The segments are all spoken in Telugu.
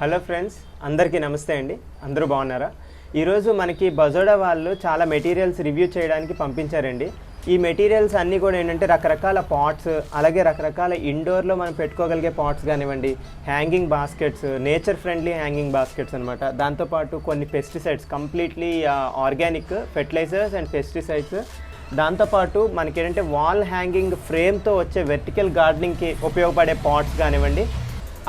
హలో ఫ్రెండ్స్, అందరికీ నమస్తే అండి. అందరూ బాగున్నారా? ఈరోజు మనకి బజోడా వాళ్ళు చాలా మెటీరియల్స్ రివ్యూ చేయడానికి పంపించారండి. ఈ మెటీరియల్స్ అన్నీ కూడా ఏంటంటే రకరకాల పాట్స్, అలాగే రకరకాల ఇండోర్లో మనం పెట్టుకోగలిగే పాట్స్ కానివ్వండి, hanging baskets, nature friendly hanging baskets అనమాట. దాంతోపాటు కొన్ని pesticides, completely organic fertilizers and pesticides. దాంతోపాటు మనకి ఏంటంటే వాల్ హ్యాంగింగ్ ఫ్రేమ్తో వచ్చే వెర్టికల్ గార్డెనింగ్కి ఉపయోగపడే పాట్స్ కానివ్వండి,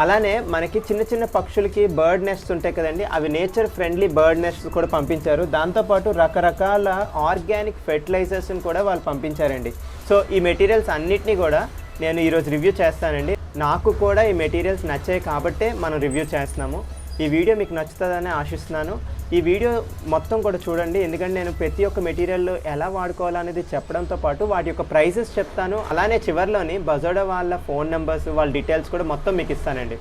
అలానే మనకి చిన్న చిన్న పక్షులకి బర్డ్ నెస్ట్స్ ఉంటాయి కదండి, అవి నేచర్ ఫ్రెండ్లీ బర్డ్ నెస్ట్స్ కూడా పంపించారు. దాంతోపాటు రకరకాల ఆర్గానిక్ ఫెర్టిలైజర్స్ని కూడా వాళ్ళు పంపించారండి. సో ఈ మెటీరియల్స్ అన్నిటినీ కూడా నేను ఈరోజు రివ్యూ చేస్తానండి. నాకు కూడా ఈ మెటీరియల్స్ నచ్చాయి కాబట్టే మనం రివ్యూ చేస్తున్నాము. ఈ వీడియో మీకు నచ్చుతుందని ఆశిస్తున్నాను. ఈ వీడియో మొత్తం కూడా చూడండి, ఎందుకంటే నేను ప్రతి ఒక్క మెటీరియల్ ఎలా వాడుకోవాలనేది చెప్పడంతో పాటు వాటి యొక్క ప్రైసెస్ చెప్తాను. అలానే చివరిలోని బజోడా వాళ్ళ ఫోన్ నెంబర్స్, వాళ్ళ డీటెయిల్స్ కూడా మొత్తం మీకు ఇస్తానండి.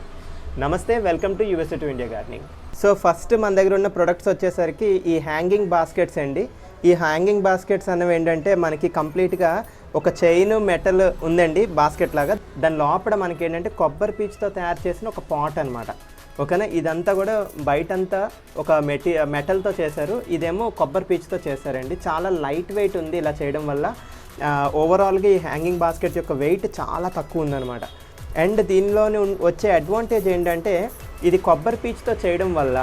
నమస్తే, welcome to USA to India gardening. So first మన దగ్గర ఉన్న ప్రొడక్ట్స్ వచ్చేసరికి ఈ హ్యాంగింగ్ బాస్కెట్స్ అండి. ఈ హ్యాంగింగ్ బాస్కెట్స్ అనేవి ఏంటంటే మనకి కంప్లీట్గా ఒక చైన్ మెటల్ ఉందండి బాస్కెట్ లాగా. దాని లోపల మనకి ఏంటంటే కొబ్బరి పీచుతో తయారు చేసిన ఒక పాట్ అనమాట. ఓకేనా, ఇదంతా కూడా బయటంతా ఒక మెటల్తో చేశారు, ఇదేమో కొబ్బరి పీచుతో చేశారండి. చాలా లైట్ వెయిట్ ఉంది. ఇలా చేయడం వల్ల ఓవరాల్గా ఈ హ్యాంగింగ్ బాస్కెట్ యొక్క వెయిట్ చాలా తక్కువ ఉందన్నమాట. అండ్ దీనిలోని వచ్చే అడ్వాంటేజ్ ఏంటంటే ఇది కొబ్బరి పీచుతో చేయడం వల్ల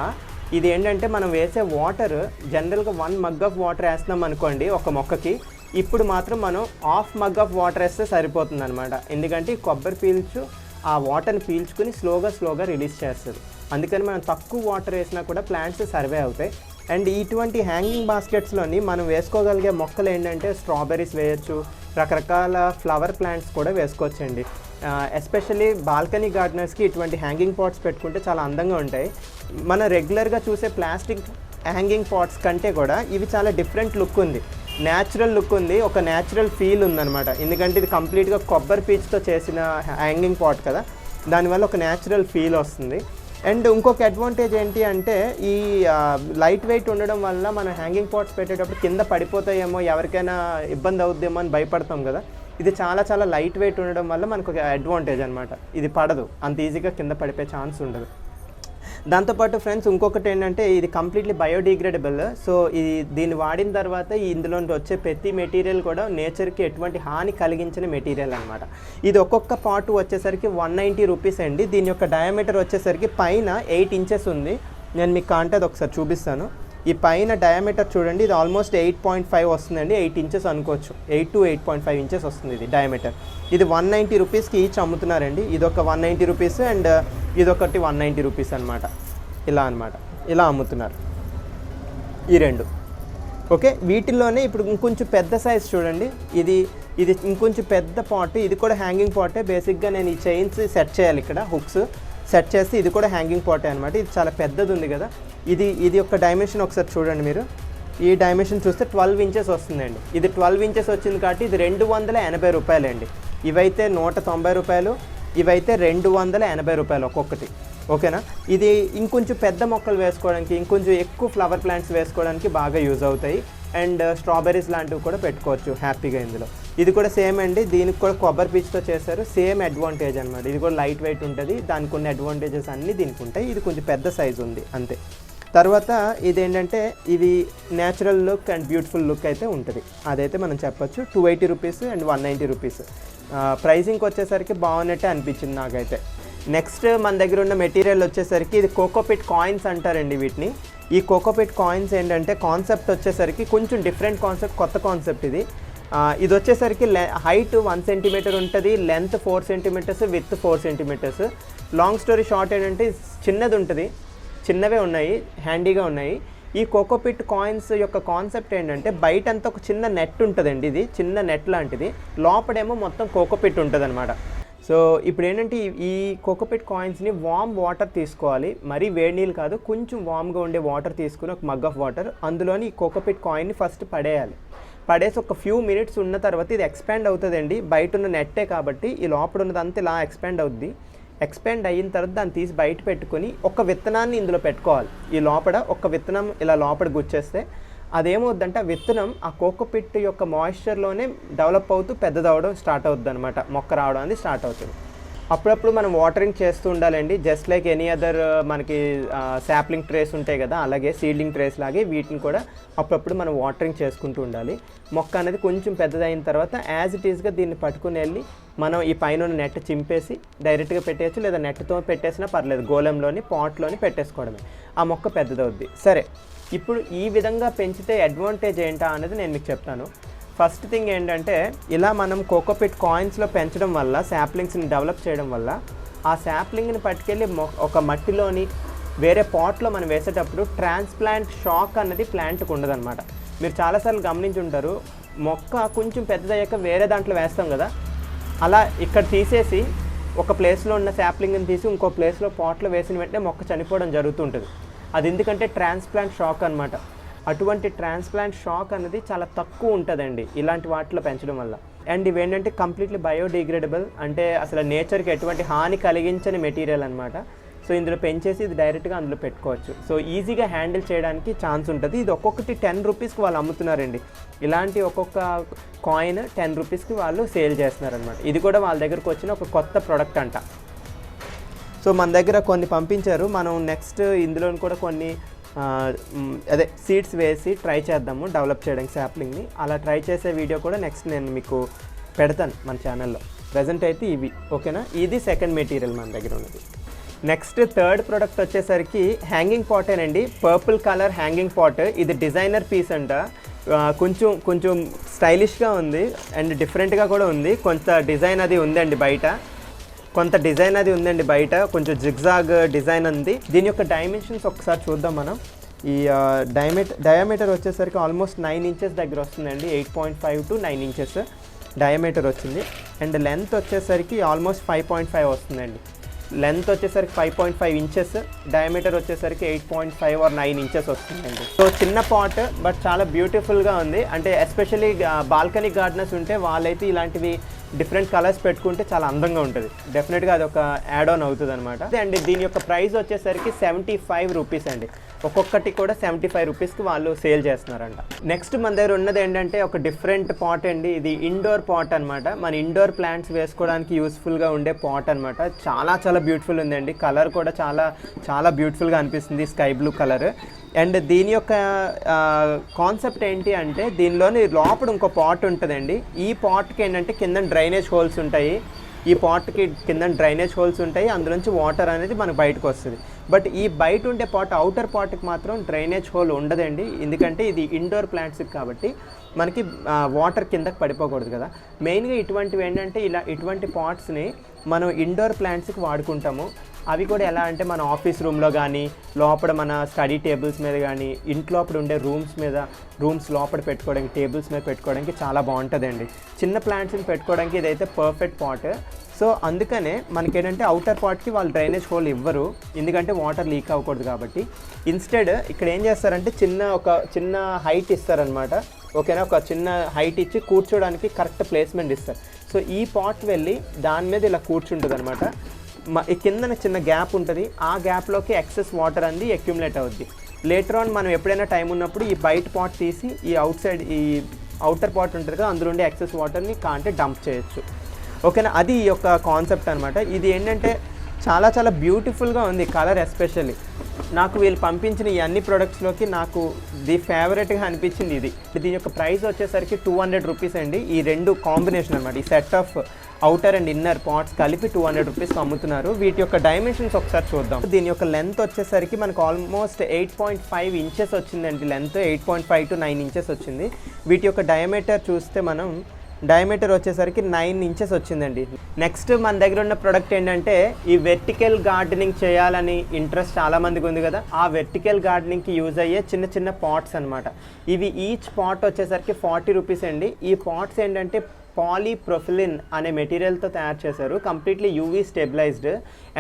ఇది ఏంటంటే మనం వేసే వాటర్ జనరల్గా 1 మగ్ ఆఫ్ వాటర్ వేస్తున్నాం అనుకోండి ఒక మొక్కకి, ఇప్పుడు మాత్రం మనం 1/2 మగ్ ఆఫ్ వాటర్ వేస్తే సరిపోతుంది అనమాట. ఎందుకంటే ఈ కొబ్బరి పీల్చు ఆ వాటర్ని పీల్చుకుని స్లోగా రిలీజ్ చేస్తుంది. అందుకని మనం తక్కువ వాటర్ వేసినా కూడా ప్లాంట్స్ సర్వే అవుతాయి. అండ్ ఇటువంటి హ్యాంగింగ్ బాస్కెట్స్లోని మనం వేసుకోగలిగే మొక్కలు ఏంటంటే స్ట్రాబెర్రీస్ వేయచ్చు, రకరకాల ఫ్లవర్ ప్లాంట్స్ కూడా వేసుకోవచ్చండి. ఎస్పెషల్లీ బాల్కనీ గార్డెనర్స్కి ఇటువంటి హ్యాంగింగ్ పాట్స్ పెట్టుకుంటే చాలా అందంగా ఉంటాయి. మనం రెగ్యులర్గా చూసే ప్లాస్టిక్ హ్యాంగింగ్ పాట్స్ కంటే కూడా ఇవి చాలా డిఫరెంట్ లుక్ ఉంది, న్యాచురల్ లుక్ ఉంది, ఒక న్యాచురల్ ఫీల్ ఉందన్నమాట. ఎందుకంటే ఇది కంప్లీట్గా కొబ్బరి పీచుతో చేసిన హ్యాంగింగ్ పాట్ కదా, దానివల్ల ఒక న్యాచురల్ ఫీల్ వస్తుంది. అండ్ ఇంకొక అడ్వాంటేజ్ ఏంటి అంటే ఈ లైట్ వెయిట్ ఉండడం వల్ల మనం హ్యాంగింగ్ పాట్స్ పెట్టేటప్పుడు కింద పడిపోతాయేమో, ఎవరికైనా ఇబ్బంది అవుద్దేమో అని భయపడతాం కదా. ఇది చాలా లైట్ వెయిట్ ఉండడం వల్ల మనకు ఒక అడ్వాంటేజ్ అనమాట. ఇది పడదు, అంత ఈజీగా కింద పడిపోయే ఛాన్స్ ఉండదు. దాంతోపాటు ఫ్రెండ్స్ ఇంకొకటి ఏంటంటే ఇది కంప్లీట్లీ బయోడిగ్రేడబుల్. సో దీన్ని వాడిన తర్వాత ఇందులో వచ్చే ప్రతి మెటీరియల్ కూడా నేచర్కి ఎటువంటి హాని కలిగించిన మెటీరియల్ అనమాట. ఇది ఒక్కొక్క పాటు వచ్చేసరికి 190 రూపీస్ అండి. దీని యొక్క డయామీటర్ వచ్చేసరికి పైన 8 ఇంచెస్ ఉంది. నేను మీకు కాంటే ఒకసారి చూపిస్తాను. ఈ పైన డయామీటర్ చూడండి, ఇది ఆల్మోస్ట్ 8.5 వస్తుందండి. 8 ఇంచెస్ అనుకోవచ్చు, 8 to 8.5 ఇంచెస్ వస్తుంది ఇది డయామీటర్. ఇది 190 రూపీస్కి ఈచ్ అమ్ముతున్నారండి. ఇదొక 190 రూపీస్ అండ్ ఇదొకటి 190 రూపీస్ అనమాట. ఇలా అమ్ముతున్నారు ఈ రెండు. ఓకే, వీటిల్లోనే ఇప్పుడు ఇంకొంచెం పెద్ద సైజ్ చూడండి. ఇది ఇంకొంచెం పెద్ద పాట్, ఇది కూడా హ్యాంగింగ్ పాటే. బేసిక్గా నేను ఈ చైన్స్ సెట్ చేయాలి, ఇక్కడ హుక్స్ సెట్ చేసి ఇది కూడా హ్యాంగింగ్ పాటే అనమాట. ఇది చాలా పెద్దది ఉంది కదా. ఇది యొక్క డైమెన్షన్ ఒకసారి చూడండి మీరు. ఈ డైమెన్షన్ చూస్తే 12 ఇంచెస్ వస్తుందండి. ఇది 12 ఇంచెస్ వచ్చింది కాబట్టి ఇది 280 రూపాయలండి. ఇవైతే 190 రూపాయలు, ఇవైతే 280 రూపాయలు ఒక్కొక్కటి. ఓకేనా, ఇది ఇంకొంచెం పెద్ద మొక్కలు వేసుకోవడానికి, ఇంకొంచెం ఎక్కువ ఫ్లవర్ ప్లాంట్స్ వేసుకోవడానికి బాగా యూజ్ అవుతాయి. అండ్ స్ట్రాబెర్రీస్ లాంటివి కూడా పెట్టుకోవచ్చు హ్యాపీగా ఇందులో. ఇది కూడా సేమ్ అండి, దీనికి కూడా కొబ్బరి పీచుతో చేశారు. సేమ్ అడ్వాంటేజ్ అనమాట. ఇది కూడా లైట్ వెయిట్ ఉంటుంది, దానికి కొన్ని అడ్వాంటేజెస్ అన్నీ దీనికి ఉంటాయి. ఇది కొంచెం పెద్ద సైజు ఉంది అంతే. తర్వాత ఇదేంటంటే ఇది natural look and beautiful look అయితే ఉంటుంది, అదైతే మనం చెప్పచ్చు. 280 రూపీస్ అండ్ 190 రూపీస్. ప్రైసింగ్కి వచ్చేసరికి బాగున్నట్టే అనిపించింది నాకైతే. నెక్స్ట్ మన దగ్గర ఉన్న మెటీరియల్ వచ్చేసరికి ఇది కోకోపిట్ కాయిన్స్ అంటారండి వీటిని. ఈ కోకోపిట్ కాయిన్స్ ఏంటంటే కాన్సెప్ట్ వచ్చేసరికి కొంచెం డిఫరెంట్ కాన్సెప్ట్, కొత్త కాన్సెప్ట్ ఇది. ఇది వచ్చేసరికి హైట్ 1 సెంటీమీటర్ ఉంటుంది, length 4 centimeters, with 4 centimeters. Long story short ఏంటంటే చిన్నది ఉంటుంది, చిన్నవే ఉన్నాయి, హ్యాండీగా ఉన్నాయి. ఈ కోకోపిట్ కాయిన్స్ యొక్క కాన్సెప్ట్ ఏంటంటే బయటంతా ఒక చిన్న నెట్ ఉంటుందండి, ఇది చిన్న నెట్ లాంటిది, లోపడేమో మొత్తం కోకోపిట్ ఉంటుంది అనమాట. సో ఇప్పుడు ఏంటంటే ఈ కోకోపిట్ కాయిన్స్ని వామ్ వాటర్ తీసుకోవాలి, మరీ వేడి నీళ్ళు కాదు, కొంచెం వామ్గా ఉండే వాటర్ తీసుకుని ఒక మగ్ ఆఫ్ వాటర్, అందులోని ఈ కోకోపిట్ కాయిన్ని ఫస్ట్ పడేయాలి. పడేసి ఒక ఫ్యూ మినిట్స్ ఉన్న తర్వాత ఇది ఎక్స్పాండ్ అవుతుందండి. బయట ఉన్న నెట్టే కాబట్టి ఈ లోపల ఉన్నదంతా ఇలా ఎక్స్పాండ్ అవుద్ది. ఎక్స్పాండ్ అయిన తర్వాత దాన్ని తీసి బయట పెట్టుకొని ఒక విత్తనాన్ని ఇందులో పెట్టుకోవాలి. ఈ లోపల ఒక విత్తనం ఇలా లోపల గుచ్చేస్తే అదేమవుద్దంటే ఆ విత్తనం ఆ కోకోపిట్ యొక్క మాయిశ్చర్లోనే డెవలప్ అవుతూ పెద్దదవడం స్టార్ట్ అవుద్ది అనమాట, మొక్క రావడం అనేది స్టార్ట్ అవుతుంది. అప్పుడప్పుడు మనం వాటరింగ్ చేస్తూ ఉండాలండి. జస్ట్ లైక్ ఎనీ అదర్ మనకి శాప్లింగ్ ట్రేస్ ఉంటాయి కదా, అలాగే సీడ్లింగ్ ట్రేస్ లాగే వీటిని కూడా అప్పుడప్పుడు మనం వాటరింగ్ చేసుకుంటూ ఉండాలి. మొక్క అనేది కొంచెం పెద్దదైన తర్వాత యాజ్ ఇట్ ఈస్గా దీన్ని పట్టుకుని వెళ్ళి మనం ఈ పైన నెట్ చింపేసి డైరెక్ట్గా పెట్టేయచ్చు, లేదా నెట్తో పెట్టేసినా పర్లేదు. గోళంలోని పాట్లోని పెట్టేసుకోవడమే, ఆ మొక్క పెద్దదవుద్ది. సరే, ఇప్పుడు ఈ విధంగా పెంచితే అడ్వాంటేజ్ ఏంటా అనేది నేను మీకు చెప్తాను. ఫస్ట్ థింగ్ ఏంటంటే, ఇలా మనం కోకోపిట్ కాయిన్స్లో పెంచడం వల్ల, శాప్లింగ్స్ని డెవలప్ చేయడం వల్ల, ఆ శాప్లింగ్ని పట్టుకెళ్ళి ఒక మట్టిలోని వేరే పాట్లో మనం వేసేటప్పుడు ట్రాన్స్ప్లాంట్ షాక్ అన్నది ప్లాంట్కి ఉండదన్నమాట. మీరు చాలాసార్లు గమనించి ఉంటారు, మొక్క కొంచెం పెద్దదయ్యాక వేరే దాంట్లో వేస్తాం కదా, అలా ఇక్కడ తీసేసి ఒక ప్లేస్లో ఉన్న శాప్లింగ్ని తీసి ఇంకో ప్లేస్లో పాట్లో వేసిన వెంటనే మొక్క చనిపోవడం జరుగుతుంటుంది. అది ఎందుకంటే ట్రాన్స్ప్లాంట్ షాక్ అనమాట. అటువంటి ట్రాన్స్ప్లాంట్ షాక్ అనేది చాలా తక్కువ ఉంటుందండి ఇలాంటి వాటిలో పెంచడం వల్ల. అండ్ ఇవేంటంటే కంప్లీట్లీ బయోడిగ్రేడబుల్, అంటే అసలు నేచర్కి ఎటువంటి హాని కలిగించని మెటీరియల్ అనమాట. సో ఇందులో పెంచేసి ఇది డైరెక్ట్గా అందులో పెట్టుకోవచ్చు. సో ఈజీగా హ్యాండిల్ చేయడానికి ఛాన్స్ ఉంటుంది. ఇది ఒక్కొక్కటి 10 రూపీస్కి వాళ్ళు అమ్ముతున్నారండి. ఇలాంటి ఒక్కొక్క కాయిన్ 10 రూపీస్కి వాళ్ళు సేల్ చేస్తున్నారనమాట. ఇది కూడా వాళ్ళ దగ్గరకు వచ్చిన ఒక కొత్త ప్రోడక్ట్ అంట. సో మన దగ్గర కొన్ని పంపించారు, మనం నెక్స్ట్ ఇందులో కూడా కొన్ని సీడ్స్ వేసి ట్రై చేద్దాము డెవలప్ చేయడానికి శాప్లింగ్ని. అలా ట్రై చేసే వీడియో కూడా నెక్స్ట్ నేను మీకు పెడతాను మన ఛానల్లో. ప్రజెంట్ అయితే ఇవి ఓకేనా. ఇది సెకండ్ మెటీరియల్ మన దగ్గర ఉన్నది. నెక్స్ట్ థర్డ్ ప్రోడక్ట్ వచ్చేసరికి హ్యాంగింగ్ పాటేనండి. Purple colour hanging pot. ఇది డిజైనర్ పీస్ అంట. కొంచెం స్టైలిష్గా ఉంది అండ్ డిఫరెంట్గా కూడా ఉంది. కొంత డిజైన్ అది ఉందండి బయట, కొంచెం జిగ్జాగ్ డిజైన్ ఉంది. దీని యొక్క డైమెన్షన్స్ ఒకసారి చూద్దాం మనం. ఈ డయామీటర్ వచ్చేసరికి ఆల్మోస్ట్ 9 ఇంచెస్ దగ్గర వస్తుందండి. 8.5 to 9 ఇంచెస్ డయామీటర్ వచ్చింది. అండ్ లెంత్ వచ్చేసరికి ఆల్మోస్ట్ 5.5 వస్తుందండి. లెంత్ వచ్చేసరికి 5.5 ఇంచెస్, డయామీటర్ వచ్చేసరికి 8.5 or 9 ఇంచెస్ వస్తుందండి. సో చిన్న పాట్ బట్ చాలా బ్యూటిఫుల్గా ఉంది. అంటే ఎస్పెషల్లీ బాల్కనీ గార్డెనర్స్ ఉంటే వాళ్ళైతే ఇలాంటివి డిఫరెంట్ కలర్స్ పెట్టుకుంటే చాలా అందంగా ఉంటుంది. డెఫినెట్గా అది ఒక యాడ్ ఆన్ అవుతుంది అనమాట. అండ్ దీని యొక్క ప్రైస్ వచ్చేసరికి 75 రూపీస్ అండి. ఒక్కొక్కటి కూడా 75 రూపీస్కి వాళ్ళు సేల్ చేస్తున్నారంట. నెక్స్ట్ మన దగ్గర ఉన్నది ఏంటంటే ఒక డిఫరెంట్ పాట్ అండి. ఇది ఇండోర్ పాట్ అనమాట. మన ఇండోర్ ప్లాంట్స్ వేసుకోవడానికి యూస్ఫుల్గా ఉండే పాట్ అనమాట. చాలా బ్యూటిఫుల్ ఉందండి. కలర్ కూడా చాలా బ్యూటిఫుల్గా అనిపిస్తుంది, స్కై బ్లూ కలర్. అండ్ దీని యొక్క కాన్సెప్ట్ ఏంటి అంటే, దీనిలోని లోపల ఇంకో పాట్ ఉంటుందండి. ఈ పాట్కి ఏంటంటే కింద డ్రైనేజ్ హోల్స్ ఉంటాయి. ఈ పాట్కి కింద డ్రైనేజ్ హోల్స్ ఉంటాయి, అందులోంచి వాటర్ అనేది మనకు బయటకు వస్తుంది. బట్ ఈ బయట ఉండే పాట్, అవుటర్ పాట్కి మాత్రం డ్రైనేజ్ హోల్ ఉండదండి. ఎందుకంటే ఇది ఇండోర్ ప్లాంట్స్కి కాబట్టి మనకి వాటర్ కిందకి పడిపోకూడదు కదా. మెయిన్గా ఇటువంటివి ఏంటంటే ఇటువంటి పాట్స్ని మనం ఇండోర్ ప్లాంట్స్కి వాడుకుంటాము. అవి కూడా ఎలా అంటే మన ఆఫీస్ రూమ్లో కానీ, లోపల మన స్టడీ టేబుల్స్ మీద కానీ, ఇంట్లోపల ఉండే రూమ్స్ లోపల పెట్టుకోవడానికి, టేబుల్స్ మీద పెట్టుకోవడానికి చాలా బాగుంటుందండి. చిన్న ప్లాంట్స్ని పెట్టుకోవడానికి ఇదైతే పర్ఫెక్ట్ పాట్. సో అందుకనే మనకేంటంటే అవుటర్ పాట్కి వాళ్ళు డ్రైనేజ్ హోల్ ఇవ్వరు, ఎందుకంటే వాటర్ లీక్ అవ్వకూడదు కాబట్టి. ఇన్స్టెడ్ ఇక్కడ ఏం చేస్తారంటే ఒక చిన్న హైట్ ఇస్తారనమాట. ఓకేనా, ఒక చిన్న హైట్ ఇచ్చి కూర్చోడానికి కరెక్ట్ ప్లేస్మెంట్ ఇస్తారు. సో ఈ పాట్ వెళ్ళి దాని మీద ఇలా కూర్చుంటుంది అనమాట. ఈ కిందన చిన్న గ్యాప్ ఉంటుంది, ఆ గ్యాప్లోకి ఎక్సెస్ వాటర్ అనేది అక్యుములేట్ అవుద్ది. లేటర్ ఆన్ మనం ఎప్పుడైనా టైం ఉన్నప్పుడు ఈ బయట పాట్ తీసి ఈ అవుటర్ పాట్ ఉంటుంది కదా, అందులో ఉండే ఎక్సెస్ వాటర్ని అంటే డంప్ చేయొచ్చు. ఓకేనా, అది ఈ యొక్క కాన్సెప్ట్ అనమాట. ఇది ఏంటంటే చాలా బ్యూటిఫుల్గా ఉంది కలర్. ఎస్పెషల్లీ నాకు వీళ్ళు పంపించిన ఈ అన్ని ప్రొడక్ట్స్లోకి నాకు ఫేవరెట్గా అనిపించింది ఇది. దీని యొక్క ప్రైస్ వచ్చేసరికి 200 రూపీస్ అండి. ఈ రెండు కాంబినేషన్ అనమాట. ఈ set of outer and inner pots కలిపి 200 రూపీస్కి అమ్ముతున్నారు. వీటి యొక్క డైమెన్షన్స్ ఒకసారి చూద్దాం. దీని యొక్క లెంత్ వచ్చేసరికి మనకు ఆల్మోస్ట్ 8.5 ఇంచెస్ వచ్చిందండి. లెంత్ 8.5 to 9 ఇంచెస్ వచ్చింది. వీటి యొక్క డయామీటర్ చూస్తే మనం డయామీటర్ వచ్చేసరికి 9 ఇంచెస్ వచ్చిందండి. నెక్స్ట్ మన దగ్గర ఉన్న ప్రోడక్ట్ ఏంటంటే, ఈ వెర్టికల్ గార్డెనింగ్ చేయాలని ఇంట్రెస్ట్ చాలామందికి ఉంది కదా, ఆ వెర్టికల్ గార్డెనింగ్కి యూజ్ అయ్యే చిన్న పాట్స్ అనమాట. ఇవి ఈచ్ పాట్ వచ్చేసరికి 40 రూపీస్ అండి. ఈ పాట్స్ ఏంటంటే పాలీప్రొఫిలిన్ అనే మెటీరియల్తో తయారు చేశారు, కంప్లీట్లీ యూవీ స్టెబిలైజ్డ్.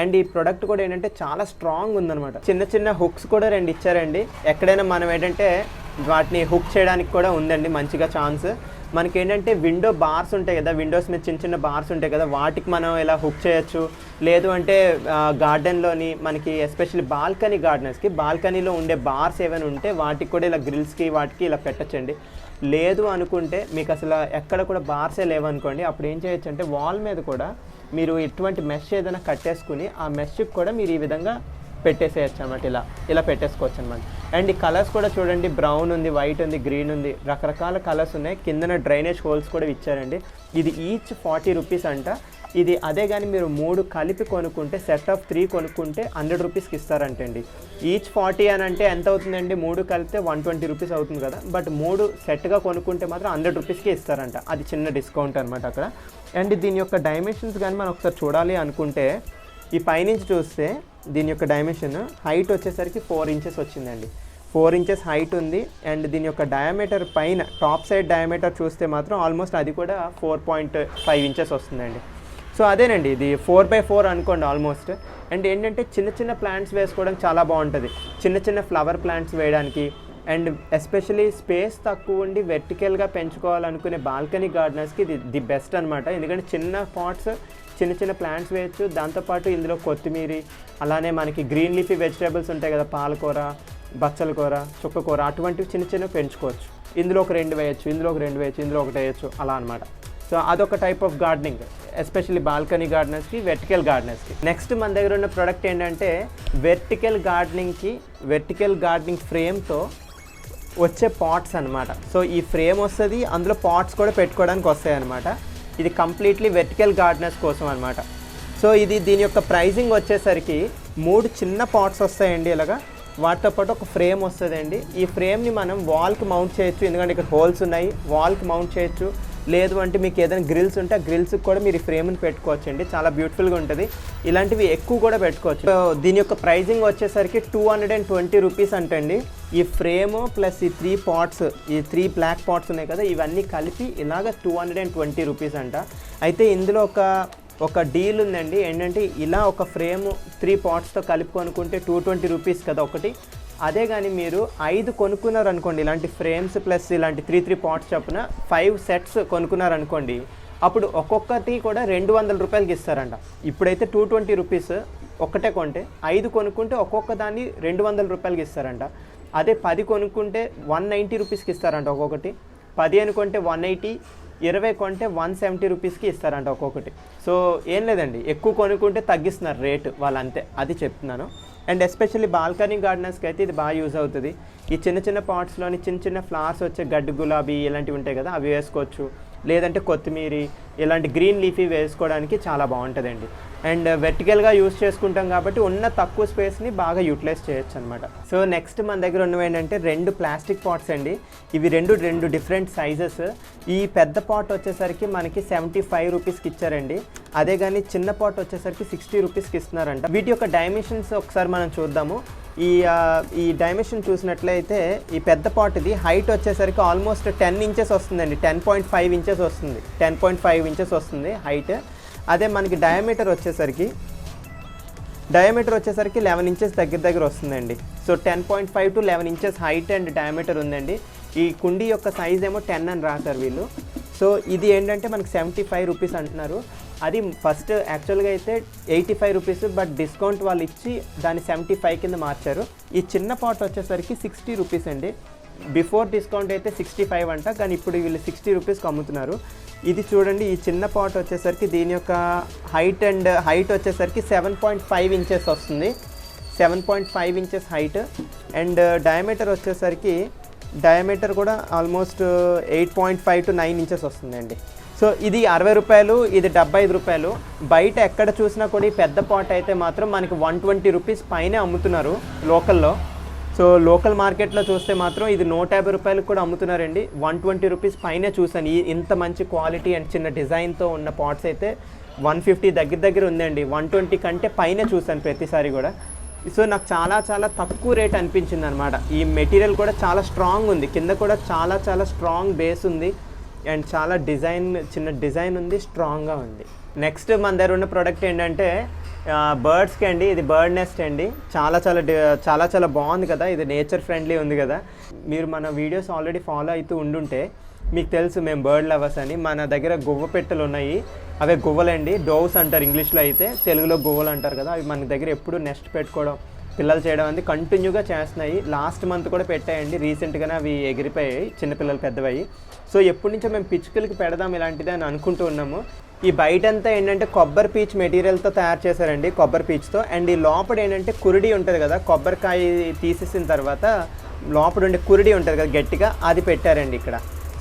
అండ్ ఈ ప్రోడక్ట్ కూడా ఏంటంటే చాలా స్ట్రాంగ్ ఉందన్నమాట. చిన్న హుక్స్ కూడా 2 ఇచ్చారండి. ఎక్కడైనా మనం ఏంటంటే వాటిని హుక్ చేయడానికి కూడా ఉందండి మంచిగా ఛాన్స్. మనకేంటంటే విండో బార్స్ ఉంటాయి కదా, విండోస్ మీద చిన్న బార్స్ ఉంటాయి కదా, వాటికి మనం ఇలా హుక్ చేయొచ్చు. లేదు అంటే గార్డెన్లోని మనకి ఎస్పెషల్లీ బాల్కనీ గార్డెనర్స్కి బాల్కనీలో ఉండే బార్స్ ఏమైనా ఉంటే వాటికి కూడా ఇలా గ్రిల్స్కి వాటికి ఇలా పెట్టచ్చండి. లేదు అనుకుంటే మీకు అసలు ఎక్కడ కూడా బార్సే లేవనుకోండి, అప్పుడు ఏం చేయొచ్చు అంటే వాల్ మీద కూడా మీరు ఇటువంటి మెష్ ఏదైనా కట్టేసుకుని ఆ మెష్కి కూడా మీరు ఈ విధంగా పెట్టేసేయచ్చు అనమాట. ఇలా పెట్టేసుకోవచ్చు అనమాట. అండ్ ఈ కలర్స్ కూడా చూడండి, బ్రౌన్ ఉంది, వైట్ ఉంది, గ్రీన్ ఉంది, రకరకాల కలర్స్ ఉన్నాయి. కిందన డ్రైనేజ్ హోల్స్ కూడా ఇచ్చారండి. ఇది ఈచ్ 40 రూపీస్ అంట. ఇది అదే కానీ మీరు 3 కలిపి కొనుక్కుంటే, సెట్ ఆఫ్ 3 కొనుక్కుంటే 100 రూపీస్కి ఇస్తారంటండి. ఈచ్ 40 అని అంటే ఎంత అవుతుందండి? 3 కలిపితే 120 రూపీస్ అవుతుంది కదా. బట్ 3 సెట్గా కొనుక్కుంటే మాత్రం 100 రూపీస్కి ఇస్తారంట. అది చిన్న డిస్కౌంట్ అనమాట అక్కడ. అండ్ దీని యొక్క డైమెన్షన్స్ కానీ మనం ఒకసారి చూడాలి అనుకుంటే, ఈ పైనుంచి చూస్తే దీని యొక్క డైమెన్షన్ హైట్ వచ్చేసరికి 4 ఇంచెస్ వచ్చిందండి. 4 ఇంచెస్ హైట్ ఉంది. అండ్ దీని యొక్క డయామీటర్ పైన టాప్ సైడ్ డయామీటర్ చూస్తే మాత్రం ఆల్మోస్ట్ అది కూడా 4.5 ఇంచెస్ వస్తుందండి. సో అదేనండి, ఇది 4x4 అనుకోండి ఆల్మోస్ట్. అండ్ ఏంటంటే చిన్న చిన్న ప్లాంట్స్ వేసుకోవడానికి చాలా బాగుంటుంది, చిన్న చిన్న ఫ్లవర్ ప్లాంట్స్ వేయడానికి. అండ్ ఎస్పెషలీ స్పేస్ తక్కువ ఉండి వెర్టికల్గా పెంచుకోవాలనుకునే బాల్కనీ గార్డెనర్స్కి ఇది ది బెస్ట్ అనమాట. ఎందుకంటే చిన్న పాట్స్, చిన్న చిన్న ప్లాంట్స్ వేయచ్చు. దాంతోపాటు ఇందులో కొత్తిమీర, అలానే మనకి గ్రీన్ లీఫీ వెజిటేబుల్స్ ఉంటాయి కదా, పాలకూర, బచ్చల కూర, చుక్కకూర, అటువంటివి చిన్న చిన్నవి పెంచుకోవచ్చు. ఇందులో ఒక 2 వేయచ్చు, ఇందులో ఒక 2 వేయచ్చు, ఇందులో ఒకటి వేయచ్చు, అలా అనమాట. సో అదొక type of gardening, especially balcony గార్డెనర్స్కి, వెర్టికల్ గార్డెనర్స్కి. నెక్స్ట్ మన దగ్గర ఉన్న ప్రోడక్ట్ ఏంటంటే వెర్టికల్ గార్డెనింగ్ ఫ్రేమ్తో వచ్చే పాట్స్ అనమాట. సో ఈ ఫ్రేమ్ వస్తుంది, అందులో పాట్స్ కూడా పెట్టుకోవడానికి వస్తాయి అనమాట. ఇది కంప్లీట్లీ వెర్టికల్ గార్డెనర్స్ కోసం అనమాట. సో దీని యొక్క ప్రైజింగ్ వచ్చేసరికి 3 చిన్న పాట్స్ వస్తాయండి ఇలాగా. వాటితో పాటు ఒక ఫ్రేమ్ వస్తుందండి. ఈ ఫ్రేమ్ని మనం వాల్కి మౌంట్ చేయొచ్చు, ఎందుకంటే ఇక్కడ హోల్స్ ఉన్నాయి, వాల్కి మౌంట్ చేయొచ్చు. లేదు అంటే మీకు ఏదైనా గ్రిల్స్ ఉంటే ఆ గ్రిల్స్కి కూడా మీరు ఈ ఫ్రేమ్ని పెట్టుకోవచ్చు అండి. చాలా బ్యూటిఫుల్గా ఉంటుంది. ఇలాంటివి ఎక్కువ కూడా పెట్టుకోవచ్చు. సో దీని యొక్క ప్రైజింగ్ వచ్చేసరికి 220 రూపీస్ అంటండి. ఈ ఫ్రేమ్ ప్లస్ ఈ 3 పాట్స్, ఈ 3 బ్లాక్ పాట్స్ ఉన్నాయి కదా, ఇవన్నీ కలిపి ఇలాగ 220 రూపీస్ అంట. అయితే ఇందులో ఒక డీల్ ఉందండి. ఏంటంటే ఇలా ఒక ఫ్రేమ్ 3 పాట్స్తో కలిపి కొనుక్కుంటే 220 రూపీస్ కదా ఒకటి. అదే కానీ మీరు 5 కొనుక్కున్నారు అనుకోండి, ఇలాంటి ఫ్రేమ్స్ ప్లస్ ఇలాంటి 3 పాట్స్ చొప్పున 5 సెట్స్ కొనుక్కున్నారు అనుకోండి, అప్పుడు ఒక్కొక్కటి కూడా 200 రూపాయలకి ఇస్తారంట. ఇప్పుడైతే 220 రూపీస్ ఒక్కటే కొంటే, 5 కొనుక్కుంటే ఒక్కొక్క దాన్ని 200 రూపాయలకి ఇస్తారంట. అదే 10 కొనుక్కుంటే 190 రూపీస్కి ఇస్తారంట ఒక్కొక్కటి. 10 అనుకుంటే 180, 20 కొంటే 170 రూపీస్కి ఇస్తారంట ఒక్కొక్కటి. సో ఏం లేదండి, ఎక్కువ కొనుక్కుంటే తగ్గిస్తున్నారు రేటు వాళ్ళు, అంతే, అది చెప్తున్నాను. అండ్ ఎస్పెషల్లీ బాల్కనీ గార్డెనర్స్కి అయితే ఇది బాగా యూజ్ అవుతుంది. ఈ చిన్న చిన్న పాట్స్లోని చిన్న చిన్న ఫ్లవర్స్ వచ్చే గడ్డి గులాబీ ఇలాంటివి ఉంటాయి కదా, అవి వేసుకోవచ్చు. లేదంటే కొత్తిమీర, ఇలాంటి గ్రీన్ లీఫీ వేసుకోవడానికి చాలా బాగుంటుందండి. అండ్ వెర్టికల్గా యూజ్ చేసుకుంటాం కాబట్టి ఉన్న తక్కువ స్పేస్ని బాగా యూటిలైజ్ చేయొచ్చు అనమాట. సో నెక్స్ట్ మన దగ్గర ఉన్నవి ఏంటంటే 2 ప్లాస్టిక్ పాట్స్ అండి. ఇవి రెండు డిఫరెంట్ సైజెస్. ఈ పెద్ద పాట్ వచ్చేసరికి మనకి 75 రూపీస్కి ఇచ్చారండి. అదే కానీ చిన్న పాట్ వచ్చేసరికి 60 రూపీస్కి ఇస్తున్నారంట. వీటి యొక్క డైమెన్షన్స్ ఒకసారి మనం చూద్దాము. ఈ డైమెన్షన్ చూసినట్లయితే ఈ పెద్ద పాట్ది హైట్ వచ్చేసరికి ఆల్మోస్ట్ 10 ఇంచెస్ వస్తుందండి. 10.5 ఇంచెస్ వస్తుంది, 10.5 ఇంచెస్ వస్తుంది హైట్. అదే మనకి డయామీటర్ వచ్చేసరికి 11 ఇంచెస్ దగ్గర వస్తుందండి. So 10.5 to 11 inches height and diameter ఉందండి. ఈ కుండీ యొక్క సైజ్ ఏమో 10 అని రాశారు వీళ్ళు. సో ఇది ఏంటంటే మనకి 75 రూపీస్ అంటున్నారు. అది ఫస్ట్ యాక్చువల్గా అయితే 85 రూపీస్, బట్ డిస్కౌంట్ వాళ్ళు ఇచ్చి దాన్ని 75 కింద మార్చారు. ఈ చిన్న పాట్ వచ్చేసరికి 60 రూపీస్ అండి. బిఫోర్ డిస్కౌంట్ అయితే 65 అంట, కానీ ఇప్పుడు వీళ్ళు 60 రూపీస్కి అమ్ముతున్నారు. ఇది చూడండి, ఈ చిన్న పాట్ వచ్చేసరికి దీని యొక్క హైట్ వచ్చేసరికి 7.5 ఇంచెస్ వస్తుంది. 7.5 ఇంచెస్ హైట్. అండ్ డయామీటర్ వచ్చేసరికి కూడా ఆల్మోస్ట్ 8.5 to 9 ఇంచెస్ వస్తుందండి. సో ఇది 60 రూపాయలు, ఇది 75 రూపాయలు. బయట ఎక్కడ చూసినా కూడా ఈ పెద్ద పాట్ అయితే మాత్రం మనకి 120 రూపీస్ పైనే అమ్ముతున్నారు లోకల్లో. సో లోకల్ మార్కెట్లో చూస్తే మాత్రం ఇది 150 రూపాయలకు కూడా అమ్ముతున్నారండి. 120 రూపీస్ పైనే చూసాను. ఇంత మంచి క్వాలిటీ అండ్ చిన్న డిజైన్తో ఉన్న పాట్స్ అయితే 150 దగ్గర ఉందండి. 120 కంటే పైనే చూసాను ప్రతిసారి కూడా. సో నాకు చాలా తక్కువ రేట్ అనిపించింది అనమాట. ఈ మెటీరియల్ కూడా చాలా స్ట్రాంగ్ ఉంది, కింద కూడా చాలా స్ట్రాంగ్ బేస్ ఉంది. అండ్ చాలా చిన్న డిజైన్ ఉంది, స్ట్రాంగ్గా ఉంది. నెక్స్ట్ మన దగ్గర ఉన్న ప్రోడక్ట్ ఏంటంటే బర్డ్స్కి అండి. ఇది బర్డ్ నెస్ట్ అండి. చాలా బాగుంది కదా, ఇది నేచర్ ఫ్రెండ్లీ ఉంది కదా. మీరు మన వీడియోస్ ఆల్రెడీ ఫాలో అవుతూ ఉండుంటే మీకు తెలుసు మేము బర్డ్ లవర్స్ అని. మన దగ్గర గువ్వ పెట్టెలు ఉన్నాయి, అవే గువ్వలండి, డోవ్స్ అంటారు ఇంగ్లీష్లో, అయితే తెలుగులో గువ్వలు అంటారు కదా. అవి మన దగ్గర ఎప్పుడు నెస్ట్ పెట్టుకోవడం, పిల్లలు చేయడం అనేది కంటిన్యూగా చేస్తున్నాయి. లాస్ట్ మంత్ కూడా పెట్టాయండి, రీసెంట్గానే అవి ఎగిరిపోయాయి, చిన్నపిల్లలు పెద్దవయ్యి. సో ఎప్పటి నుంచో మేము పిచ్చుకలకి పెడదాం ఇలాంటిది అని అనుకుంటూ ఉన్నాము. ఈ బయటంతా ఏంటంటే కొబ్బరి పీచ్ మెటీరియల్తో తయారు చేశారండి, కొబ్బరి పీచ్తో. అండ్ ఈ లోపల ఏంటంటే కురిడి ఉంటుంది కదా, కొబ్బరికాయ తీసేసిన తర్వాత లోపల ఉండే కురిడి ఉంటుంది కదా గట్టిగా, అది పెట్టారండి ఇక్కడ.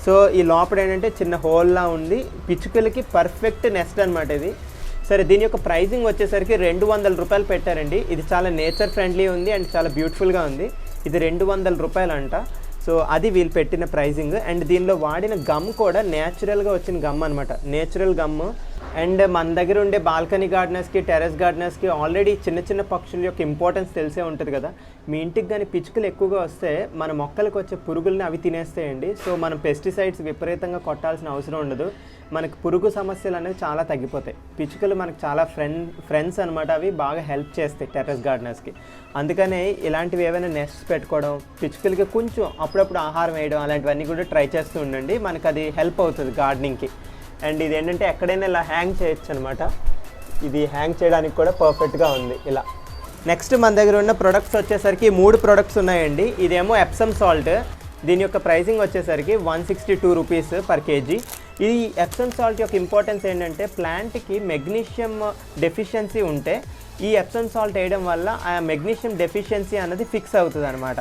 సో ఈ లోపల ఏంటంటే చిన్న హోల్లా ఉంది, పిచ్చుకలకి పర్ఫెక్ట్ నెస్ట్ అనమాట ఇది. సరే, దీని యొక్క ప్రైజింగ్ వచ్చేసరికి 200 రూపాయలు పెట్టారండి. ఇది చాలా నేచర్ ఫ్రెండ్లీ ఉంది అండ్ చాలా బ్యూటిఫుల్గా ఉంది. ఇది 200 రూపాయలు అంట. సో అది వీళ్ళు పెట్టిన ప్రైజింగ్. అండ్ దీనిలో వాడిన గమ్ కూడా న్యాచురల్గా వచ్చిన గమ్ అనమాట, నేచురల్ గమ్. అండ్ మన దగ్గర ఉండే బాల్కనీ గార్డెనర్స్కి, టెర్రస్ గార్డెనర్స్కి ఆల్రెడీ చిన్న చిన్న పక్షుల యొక్క ఇంపార్టెన్స్ తెలిసే ఉంటుంది కదా. మీ ఇంటికి కానీ పిచ్చుకలు ఎక్కువగా వస్తే మన మొక్కలకు వచ్చే పురుగుల్ని అవి తినేస్తాయండి. సో మనం పెస్టిసైడ్స్ విపరీతంగా కొట్టాల్సిన అవసరం ఉండదు, మనకు పురుగు సమస్యలు అనేవి చాలా తగ్గిపోతాయి. పిచ్చుకలు మనకు చాలా ఫ్రెండ్స్ అనమాట, అవి బాగా హెల్ప్ చేస్తాయి టెర్రస్ గార్డెనర్స్కి. అందుకనే ఇలాంటివి ఏమైనా నెస్ట్స్ పెట్టుకోవడం, పిచ్చుకలకి కొంచెం అప్పుడప్పుడు ఆహారం వేయడం అలాంటివన్నీ కూడా ట్రై చేస్తూ ఉండండి, మనకు అది హెల్ప్ అవుతుంది గార్డెనింగ్కి. అండ్ ఇది ఏంటంటే ఎక్కడైనా ఇలా హ్యాంగ్ చేయొచ్చు అనమాట, ఇది హ్యాంగ్ చేయడానికి కూడా పర్ఫెక్ట్గా ఉంది ఇలా. నెక్స్ట్ మన దగ్గర ఉన్న ప్రొడక్ట్స్ వచ్చేసరికి 3 ప్రొడక్ట్స్ ఉన్నాయండి. ఇదేమో ఎప్సమ్ సాల్ట్, దీని యొక్క ప్రైసింగ్ వచ్చేసరికి 162 రూపీస్ పర్ కేజీ. ఈ ఎప్సమ్ సాల్ట్ యొక్క ఇంపార్టెన్స్ ఏంటంటే ప్లాంట్కి మెగ్నీషియం డెఫిషియన్సీ ఉంటే ఈ ఎప్సమ్ సాల్ట్ వేయడం వల్ల ఆ మెగ్నీషియం డెఫిషియన్సీ అన్నది ఫిక్స్ అవుతుంది అనమాట.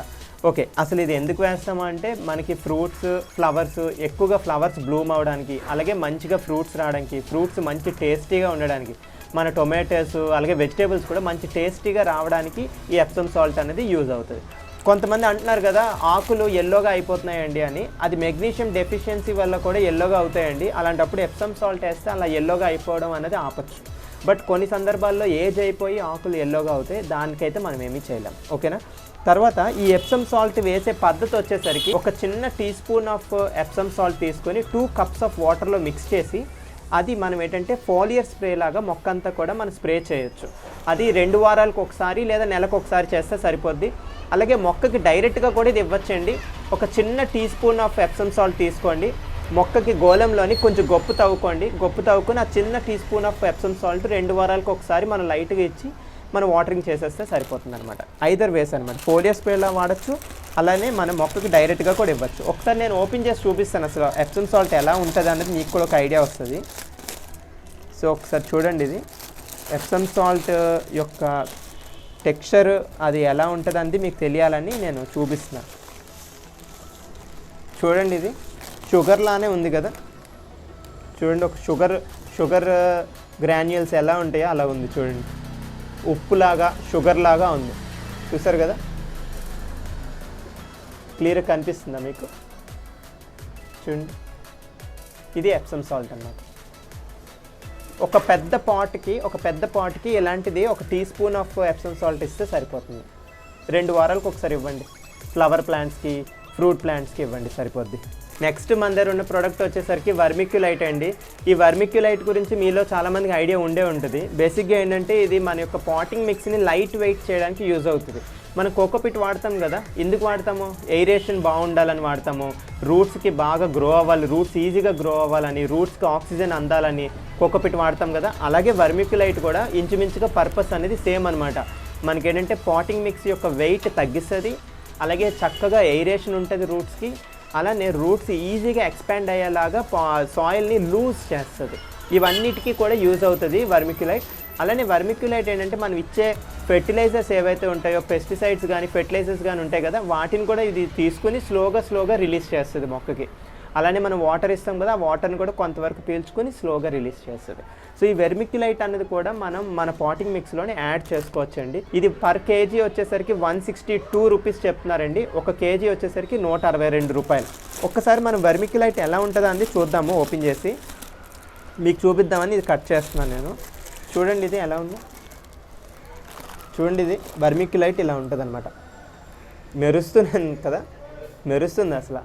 ఓకే, అసలు ఇది ఎందుకు వేస్తామంటే మనకి ఫ్రూట్స్, ఫ్లవర్స్ ఎక్కువగా ఫ్లవర్స్ బ్లూమ్ అవ్వడానికి, అలాగే మంచిగా ఫ్రూట్స్ రావడానికి, ఫ్రూట్స్ మంచి టేస్టీగా ఉండడానికి, మన టొమాటోస్ అలాగే వెజిటేబుల్స్ కూడా మంచి టేస్టీగా రావడానికి ఈ ఎప్సమ్ సాల్ట్ అనేది యూజ్ అవుతుంది. కొంతమంది అంటున్నారు కదా ఆకులు ఎల్లోగా అయిపోతున్నాయండి అని, అది మెగ్నీషియం డెఫిషియన్సీ వల్ల కూడా ఎల్లోగా అవుతాయండి. అలాంటప్పుడు ఎప్సమ్ సాల్ట్ వేస్తే అలా ఎల్లోగా అయిపోవడం అనేది ఆపచ్చు. బట్ కొన్ని సందర్భాల్లో ఏజ్ అయిపోయి ఆకులు ఎల్లోగా అవుతాయి, దానికైతే మనం ఏమీ చేయలేం. ఓకేనా. తర్వాత ఈ ఎప్సమ్ సాల్ట్ వేసే పద్ధతి వచ్చేసరికి ఒక చిన్న teaspoon of Epsom salt తీసుకొని 2 కప్స్ ఆఫ్ వాటర్లో మిక్స్ చేసి అది మనం ఏంటంటే ఫోలియర్ స్ప్రే లాగా మొక్క అంతా కూడా మనం స్ప్రే చేయొచ్చు. అది 2 వారాలకు ఒకసారి లేదా నెలకు ఒకసారి చేస్తే సరిపోద్ది. అలాగే మొక్కకి డైరెక్ట్గా కూడా ఇది ఇవ్వచ్చండి. ఒక చిన్న teaspoon of Epsom salt తీసుకోండి, మొక్కకి గోళంలోని కొంచెం గొప్పు తవ్వుకొని ఆ చిన్న teaspoon of Epsom salt 2 వారాలకు ఒకసారి మనం లైట్గా ఇచ్చి మనం వాటరింగ్ చేసేస్తే సరిపోతుంది అనమాట. ఐదర్ వేస్ అనమాట, ఫోలియర్ స్ప్రేలా వాడచ్చు, అలానే మన మొక్కకి డైరెక్ట్గా కూడా ఇవ్వచ్చు. ఒకసారి నేను ఓపెన్ చేసి చూపిస్తాను అసలు ఎప్సమ్ సాల్ట్ ఎలా ఉంటుంది అనేది మీకు కూడా ఒక ఐడియా వస్తుంది. సో ఒకసారి చూడండి, ఇది ఎప్సమ్ సాల్ట్ యొక్క టెక్స్చర్ అది ఎలా ఉంటుంది అనేది మీకు తెలియాలని నేను చూపిస్తున్నాను. చూడండి, ఇది షుగర్ లానే ఉంది కదా, చూడండి ఒక షుగర్ గ్రాన్యూల్స్ ఎలా ఉంటాయో అలా ఉంది చూడండి, ఉప్పులాగా షుగర్ లాగా ఉంది, చూసారు కదా. క్లియర్గా కనిపిస్తుందా మీకు? చూడండి, ఇది ఎప్సమ్ సాల్ట్ అన్నమాట. ఒక పెద్ద పాట్కి ఇలాంటిది ఒక teaspoon of Epsom salt ఇస్తే సరిపోతుంది. 2 వారాలకు ఒకసారి ఇవ్వండి, ఫ్లవర్ ప్లాంట్స్కి, ఫ్రూట్ ప్లాంట్స్కి ఇవ్వండి, సరిపోద్ది. నెక్స్ట్ మన దగ్గర ఉన్న ప్రోడక్ట్ వచ్చేసరికి వర్మిక్యులైట్ అండి. ఈ వర్మిక్యులైట్ గురించి మీలో చాలామందికి ఐడియా ఉండే ఉంటుంది. బేసిక్గా ఏంటంటే ఇది మన యొక్క పాటింగ్ మిక్స్ని లైట్ వెయిట్ చేయడానికి యూజ్ అవుతుంది. మనం కోకోపిట్ వాడతాం కదా, ఎందుకు వాడతాము? ఎయిరేషన్ బాగుండాలని వాడతాము, రూట్స్కి బాగా గ్రో అవ్వాలి, రూట్స్ ఈజీగా గ్రో అవ్వాలని, రూట్స్కి ఆక్సిజన్ అందాలని కోకోపిట్ వాడతాం కదా. అలాగే వర్మిక్యులైట్ కూడా ఇంచుమించుగా పర్పస్ అనేది సేమ్ అనమాట. మనకేంటంటే పాటింగ్ మిక్స్ యొక్క వెయిట్ తగ్గిస్తుంది, అలాగే చక్కగా ఎయిరేషన్ ఉంటుంది రూట్స్కి, అలానే రూట్స్ ఈజీగా ఎక్స్పాండ్ అయ్యేలాగా సాయిల్ని లూజ్ చేస్తుంది. ఇవన్నిటికీ కూడా యూజ్ అవుతుంది వర్మిక్యులైట్. అలానే వర్మిక్యులైట్ ఏంటంటే మనం ఇచ్చే ఫెర్టిలైజర్స్ ఏవైతే ఉంటాయో, పెస్టిసైడ్స్ కానీ ఫెర్టిలైజర్స్ కానీ ఉంటాయి కదా, వాటిని కూడా ఇది తీసుకుని స్లోగా రిలీజ్ చేస్తుంది మొక్కకి. అలానే మనం వాటర్ ఇస్తాం కదా, ఆ వాటర్ని కూడా కొంతవరకు పీల్చుకొని స్లోగా రిలీజ్ చేస్తుంది. సో ఈ వెర్మిక్యులైట్ అనేది కూడా మనం మన పాటింగ్ మిక్స్లోనే యాడ్ చేసుకోవచ్చండి. ఇది పర్ కేజీ వచ్చేసరికి 162 రూపీస్ చెప్తున్నారండి. 1 కేజీ వచ్చేసరికి 162 రూపాయలు. ఒక్కసారి మనం వెర్మిక్యులైట్ ఎలా ఉంటుందో అని చూద్దాము, ఓపెన్ చేసి మీకు చూపిద్దామని ఇది కట్ చేస్తున్నాను నేను. చూడండి ఇది ఎలా ఉందో, చూడండి ఇది వెర్మిక్యులైట్ ఇలా ఉంటుంది అనమాట. మెరుస్తున్నాను కదా, మెరుస్తుంది అసలు,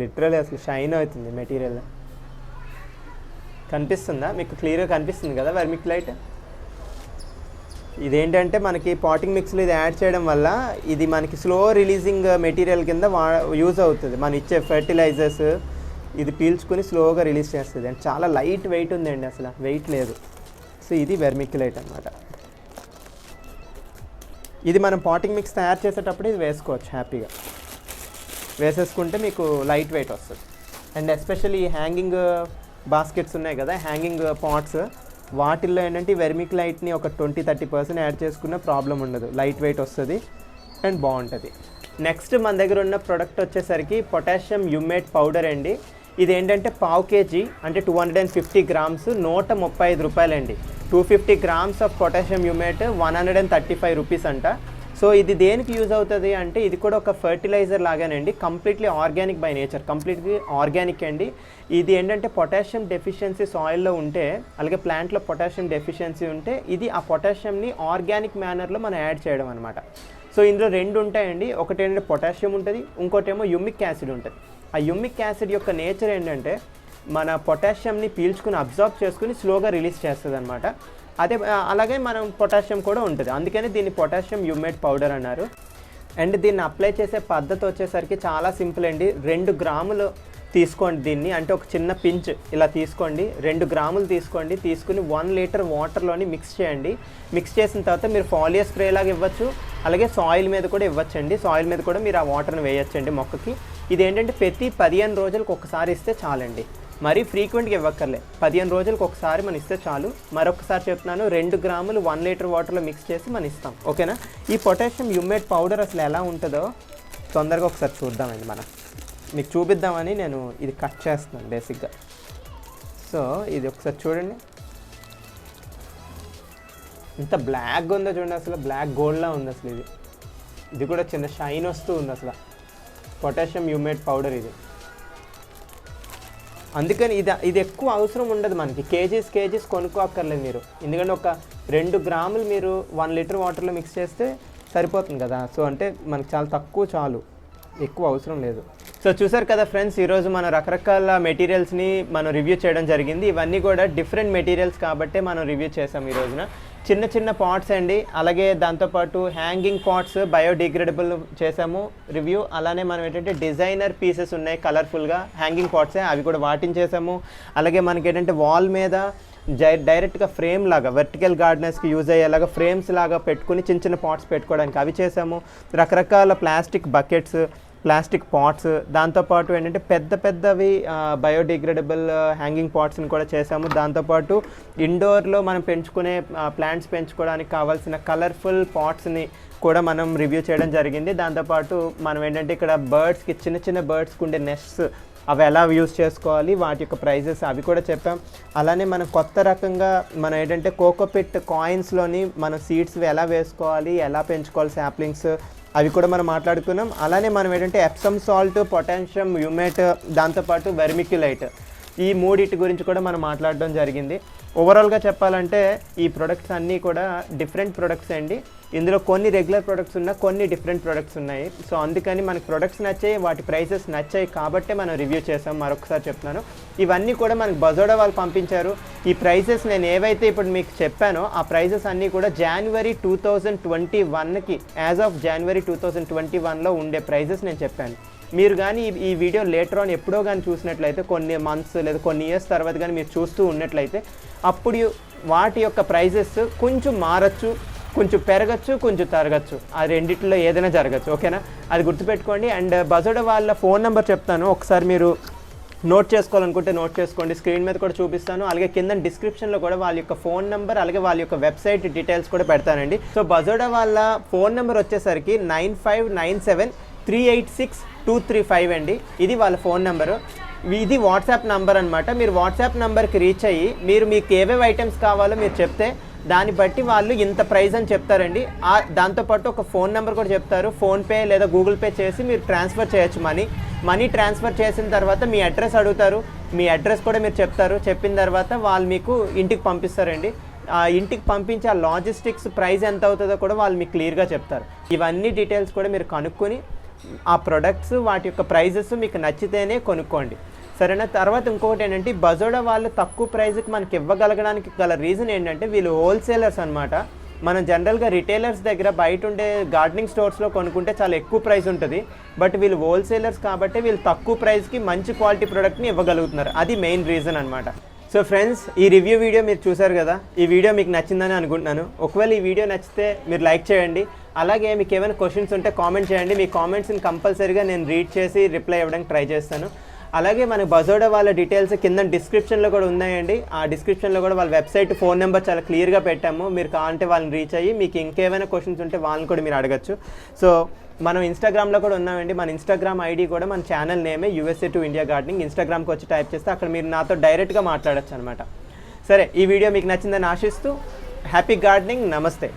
లిటరల్లీ అసలు షైన్ అవుతుంది మెటీరియల్. కనిపిస్తుందా మీకు? క్లియర్గా కనిపిస్తుంది కదా వెర్మిక్యులైట్. ఇదేంటంటే మనకి పాటింగ్ మిక్స్లో ఇది యాడ్ చేయడం వల్ల ఇది మనకి స్లో రిలీజింగ్ మెటీరియల్ కింద యూజ్ అవుతుంది. మనం ఇచ్చే ఫెర్టిలైజర్స్ ఇది పీల్చుకొని స్లోగా రిలీజ్ చేస్తుంది. అండ్ చాలా లైట్ వెయిట్ ఉందండి, అసలు వెయిట్ లేదు. సో ఇది వెర్మిక్యులైట్ అనమాట. ఇది మనం పాటింగ్ మిక్స్ తయారు చేసేటప్పుడు ఇది వేసుకోవచ్చు, హ్యాపీగా వేసేసుకుంటే మీకు లైట్ వెయిట్ వస్తుంది. అండ్ ఎస్పెషల్లీ హ్యాంగింగ్ బాస్కెట్స్ ఉన్నాయి కదా, హ్యాంగింగ్ పాట్స్, వాటిల్లో ఏంటంటే వెర్మిక్యులైట్ని ఒక 20-30% యాడ్ చేసుకున్న ప్రాబ్లం ఉండదు, లైట్ వెయిట్ వస్తుంది అండ్ బాగుంటుంది. నెక్స్ట్ మన దగ్గర ఉన్న ప్రోడక్ట్ వచ్చేసరికి పొటాషియం హ్యూమేట్ పౌడర్ అండి. ఇది ఏంటంటే పావు కేజీ అంటే 250 గ్రామ్స్ 135 రూపాయలండి. 250 grams of potassium humate 135 rupees అంట. సో ఇది దేనికి యూజ్ అవుతుంది అంటే ఇది కూడా ఒక ఫర్టిలైజర్ లాగానండి, completely organic by nature, completely organic అండి. ఇది ఏంటంటే పొటాషియం డెఫిషియన్సీ సాయిల్లో ఉంటే, అలాగే ప్లాంట్లో పొటాషియం డెఫిషియన్సీ ఉంటే ఇది ఆ పొటాషియంని ఆర్గానిక్ మేనర్లో మనం యాడ్ చేయడం అనమాట. సో ఇందులో రెండు ఉంటాయండి, ఒకటి ఏంటంటే పొటాషియం ఉంటుంది, ఇంకోటేమో యుమిక్ యాసిడ్ ఉంటుంది. ఆ యుమిక్ యాసిడ్ యొక్క నేచర్ ఏంటంటే మన పొటాషియంని పీల్చుకుని అబ్జార్బ్ చేసుకుని స్లోగా రిలీజ్ చేస్తుంది అనమాట. అదే అలాగే మనం పొటాషియం కూడా ఉంటుంది, అందుకని దీన్ని పొటాషియం హ్యూమేట్ పౌడర్ అన్నారు. అండ్ దీన్ని అప్లై చేసే పద్ధతి వచ్చేసరికి చాలా సింపుల్ అండి. 2 గ్రాములు తీసుకోండి దీన్ని, అంటే ఒక చిన్న పించ్ ఇలా తీసుకోండి, 2 గ్రాములు తీసుకోండి, తీసుకుని 1 లీటర్ వాటర్లోని మిక్స్ చేయండి. మిక్స్ చేసిన తర్వాత మీరు ఫాలియర్ స్ప్రే లాగా ఇవ్వచ్చు, అలాగే సాయిల్ మీద కూడా ఇవ్వచ్చండి. సాయిల్ మీద కూడా మీరు ఆ వాటర్ని వేయచ్చండి మొక్కకి. ఇది ఏంటంటే ప్రతి 15 రోజులకు ఒకసారి ఇస్తే చాలండి, మరీ ఫ్రీక్వెంట్గా ఇవ్వక్కర్లే, 15 రోజులకు ఒకసారి మనం ఇస్తే చాలు. మరొకసారి చెప్తున్నాను, 2 గ్రాములు 1 లీటర్ వాటర్లో మిక్స్ చేసి మనం ఇస్తాం, ఓకేనా. ఈ పొటాషియం హ్యూమేట్ పౌడర్ అసలు ఎలా ఉంటుందో తొందరగా ఒకసారి చూద్దామండి. మనం మీకు చూపిద్దామని నేను ఇది కట్ చేస్తున్నాను బేసిక్గా. సో ఇది ఒకసారి చూడండి, ఇంత బ్లాక్గా ఉందో చూడండి, అసలు బ్లాక్ గోల్డ్లా ఉంది అసలు. ఇది కూడా చిన్న షైన్ వస్తూ ఉంది అసలు, పొటాషియం హ్యూమేట్ పౌడర్ ఇది. అందుకని ఇది ఎక్కువ అవసరం ఉండదు మనకి, కేజీస్ కొనుక్కోక్కర్లేదు మీరు, ఎందుకంటే ఒక 2 గ్రాములు మీరు 1 లీటర్ వాటర్లో మిక్స్ చేస్తే సరిపోతుంది కదా. సో అంటే మనకి చాలా తక్కువ చాలు, ఎక్కువ అవసరం లేదు. సో చూసారు కదా ఫ్రెండ్స్, ఈరోజు మనం రకరకాల మెటీరియల్స్ని మనం రివ్యూ చేయడం జరిగింది. ఇవన్నీ కూడా డిఫరెంట్ మెటీరియల్స్ కాబట్టే మనం రివ్యూ చేసాం ఈ రోజున. చిన్న చిన్న పాట్స్ అండి, అలాగే దాంతోపాటు హ్యాంగింగ్ పాట్స్ బయోడిగ్రేడబుల్ చేసాము రివ్యూ. అలానే మనం ఏంటంటే డిజైనర్ పీసెస్ ఉన్నాయి కలర్ఫుల్గా, హ్యాంగింగ్ పాట్సే, అవి కూడా వాటిని చేసాము. అలాగే మనకి ఏంటంటే వాల్ మీద డైరెక్ట్గా ఫ్రేమ్ లాగా వర్టికల్ గార్డెనర్స్కి యూజ్ అయ్యేలాగా ఫ్రేమ్స్ లాగా పెట్టుకుని చిన్న చిన్న పాట్స్ పెట్టుకోవడానికి అవి చేసాము. రకరకాల ప్లాస్టిక్ బకెట్స్, ప్లాస్టిక్ పాట్స్, దాంతోపాటు ఏంటంటే పెద్దవి బయోడిగ్రేడబుల్ హ్యాంగింగ్ పాట్స్ని కూడా చేసాము. దాంతోపాటు ఇండోర్లో మనం పెంచుకునే ప్లాంట్స్ పెంచుకోవడానికి కావాల్సిన కలర్ఫుల్ పాట్స్ని కూడా మనం రివ్యూ చేయడం జరిగింది. దాంతోపాటు మనం ఏంటంటే ఇక్కడ బర్డ్స్కి, చిన్న చిన్న బర్డ్స్కి ఉండే నెస్ట్స్ అవి ఎలా యూజ్ చేసుకోవాలి, వాటి యొక్క ప్రైజెస్ అవి కూడా చెప్పాం. అలానే మనం కొత్త రకంగా మనం ఏంటంటే కోకోపిట్ కాయిన్స్లోని మనం సీడ్స్ ఎలా వేసుకోవాలి, ఎలా పెంచుకోవాలి శాప్లింగ్స్, అవి కూడా మనం మాట్లాడుకున్నాం. అలానే మనం ఏంటంటే ఎప్సమ్ సాల్ట్, పొటాషియం హ్యూమేట్, దాంతోపాటు వెర్మిక్యులైట్, ఈ మూడింటి గురించి కూడా మనం మాట్లాడడం జరిగింది. ఓవరాల్గా చెప్పాలంటే ఈ ప్రొడక్ట్స్ అన్నీ కూడా డిఫరెంట్ ప్రొడక్ట్స్ అండి. ఇందులో కొన్ని రెగ్యులర్ ప్రొడక్ట్స్ ఉన్నాయి, కొన్ని డిఫరెంట్ ప్రొడక్ట్స్ ఉన్నాయి. సో అందుకని మనకి ప్రొడక్ట్స్ నచ్చాయి, వాటి ప్రైసెస్ నచ్చాయి కాబట్టే మనం రివ్యూ చేసాం. మరొకసారి చెప్తున్నాను, ఇవన్నీ కూడా మనకి బజోడా వాళ్ళు పంపించారు. ఈ ప్రైసెస్ నేను ఏవైతే ఇప్పుడు మీకు చెప్పానో ఆ ప్రైసెస్ అన్నీ కూడా జనవరి 2021కి, యాజ్ ఆఫ్ జనవరి 2021లో ఉండే ప్రైసెస్ నేను చెప్పాను. మీరు కానీ ఈ వీడియో లేటర్ ఆన్ ఎప్పుడో కానీ చూసినట్లయితే, కొన్ని మంత్స్ లేదా కొన్ని ఇయర్స్ తర్వాత కానీ మీరు చూస్తూ ఉన్నట్లయితే, అప్పుడు వాటి యొక్క ప్రైజెస్ కొంచెం మారచ్చు, కొంచెం పెరగచ్చు, కొంచెం తరగచ్చు, ఆ రెండిట్లో ఏదైనా జరగచ్చు, ఓకేనా. అది గుర్తుపెట్టుకోండి. అండ్ బజోడా వాళ్ళ ఫోన్ నెంబర్ చెప్తాను, ఒకసారి మీరు నోట్ చేసుకోవాలనుకుంటే నోట్ చేసుకోండి, స్క్రీన్ మీద కూడా చూపిస్తాను. అలాగే కింద డిస్క్రిప్షన్లో కూడా వాళ్ళ యొక్క ఫోన్ నెంబర్, అలాగే వాళ్ళ యొక్క వెబ్సైట్ డీటెయిల్స్ కూడా పెడతానండి. సో బజోడా వాళ్ళ ఫోన్ నెంబర్ వచ్చేసరికి 9597386235 అండి, ఇది వాళ్ళ ఫోన్ నెంబరు. ఇది వాట్సాప్ నెంబర్ అనమాట. మీరు వాట్సాప్ నెంబర్కి రీచ్ అయ్యి మీకు ఏవేవి ఐటమ్స్ కావాలో మీరు చెప్తే దాన్ని బట్టి వాళ్ళు ఇంత ప్రైస్ అని చెప్తారండి. దాంతోపాటు ఒక ఫోన్ నెంబర్ కూడా చెప్తారు. ఫోన్పే లేదా గూగుల్ పే చేసి మీరు ట్రాన్స్ఫర్ చేయొచ్చు. మనీ ట్రాన్స్ఫర్ చేసిన తర్వాత మీ అడ్రస్ అడుగుతారు, మీ అడ్రస్ కూడా మీరు చెప్తారు. చెప్పిన తర్వాత వాళ్ళు మీకు ఇంటికి పంపిస్తారండి. ఇంటికి పంపించి ఆ లాజిస్టిక్స్ ప్రైస్ ఎంత అవుతుందో కూడా వాళ్ళు మీకు క్లియర్గా చెప్తారు. ఇవన్నీ డీటెయిల్స్ కూడా మీరు కనుక్కొని ఆ ప్రొడక్ట్స్ వాటి యొక్క ప్రైజెస్ మీకు నచ్చితేనే కొనుక్కోండి, సరేనా. తర్వాత ఇంకొకటి ఏంటంటే బజోడా వాళ్ళు తక్కువ ప్రైస్కి మనకి ఇవ్వగలగడానికి గల రీజన్ ఏంటంటే వీళ్ళు హోల్సేలర్స్ అనమాట. మనం జనరల్గా రిటైలర్స్ దగ్గర బయట ఉండే గార్డెనింగ్ స్టోర్స్లో కొనుక్కుంటే చాలా ఎక్కువ ప్రైస్ ఉంటుంది. బట్ వీళ్ళు హోల్సేలర్స్ కాబట్టి వీళ్ళు తక్కువ ప్రైస్కి మంచి క్వాలిటీ ప్రోడక్ట్ని ఇవ్వగలుగుతున్నారు, అది మెయిన్ రీజన్ అనమాట. సో ఫ్రెండ్స్, ఈ రివ్యూ వీడియో మీరు చూసారు కదా, ఈ వీడియో మీకు నచ్చిందని అనుకుంటున్నాను. ఒకవేళ ఈ వీడియో నచ్చితే మీరు లైక్ చేయండి, అలాగే మీకు ఏమైనా క్వశ్చన్స్ ఉంటే కామెంట్ చేయండి. మీ కామెంట్స్ని కంపల్సరీగా నేను రీడ్ చేసి రిప్లై ఇవ్వడానికి ట్రై చేస్తాను. అలాగే మన బజోడా వాళ్ళ డీటెయిల్స్ కింద డిస్క్రిప్షన్లో కూడా ఉన్నాయండి. ఆ డిస్క్రిప్షన్లో కూడా వాళ్ళ వెబ్సైట్, ఫోన్ నెంబర్ చాలా క్లియర్గా పెట్టాము. మీరు కావాలంటే వాళ్ళని రీచ్ అయ్యి మీకు ఇంకేమైనా క్వశ్చన్స్ ఉంటే వాళ్ళని కూడా మీరు అడగచ్చు. సో మనం ఇన్స్టాగ్రామ్లో కూడా ఉన్నామండి. మన ఇన్స్టాగ్రామ్ ఐడి కూడా మన ఛానల్ నేమే USA to India గార్డెనింగ్. ఇన్స్టాగ్రామ్కి వచ్చి టైప్ చేస్తే అక్కడ మీరు నాతో డైరెక్ట్గా మాట్లాడచ్చు అనమాట. సరే, ఈ వీడియో మీకు నచ్చిందని ఆశిస్తూ హ్యాపీ గార్డెనింగ్. నమస్తే.